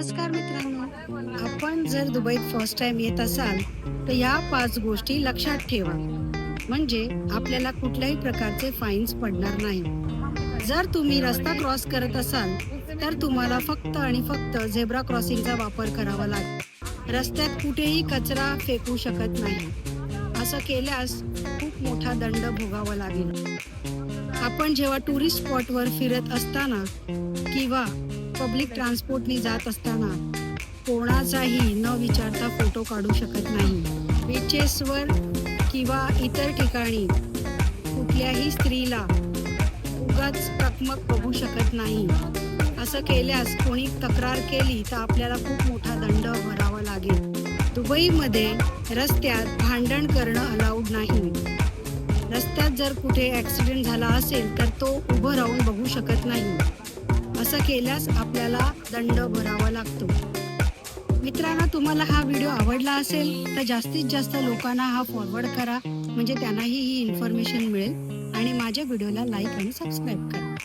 नमस्कार मित्रांनो, आपण जर दुबईत फर्स्ट टाइम येत असाल तर या 5 गोष्टी लक्षात ठेवा. म्हणजे आपल्याला कुठल्याही प्रकारचे फाईन्स पडणार नाही. जर तुम्ही रस्ता क्रॉस करत असाल तर तुम्हाला फक्त आणि फक्त झेब्रा क्रॉसिंगचा वापर करावा लागेल. रस्त्यात कुठेही कचरा फेकू शकत नाही. असं केल्यास खूप मोठा दंड भोगावा लागेल. आपण जेव्हा टुरिस्ट स्पॉटवर फिरत असताना किंवा पब्लिक ट्रान्सपोर्टने जात असताना कोणाचाही न विचारता फोटो काढू शकत नाही. बीचेसवर किंवा इतर ठिकाणी कुठल्याही स्त्रीला उगाच टकमक बघू शकत नाही. असं केल्यास कोणी तक्रार केली तर आपल्याला खूप मोठा दंड भरावा लागेल. दुबईमध्ये रस्त्यात भांडण करणं अलाउड नाही. रस्त्यात जर कुठे ॲक्सिडेंट झाला असेल तर तो उभं राहून बघू शकत नाही. असं केल्यास आपल्याला दंड भरावा लागतो. मित्रांनो, तुम्हाला हा व्हिडिओ आवडला असेल तर जास्तीत जास्त लोकांना हा फॉरवर्ड करा, म्हणजे त्यांनाही ही इन्फॉर्मेशन मिळेल. आणि माझ्या व्हिडिओला लाईक आणि सबस्क्राईब करा.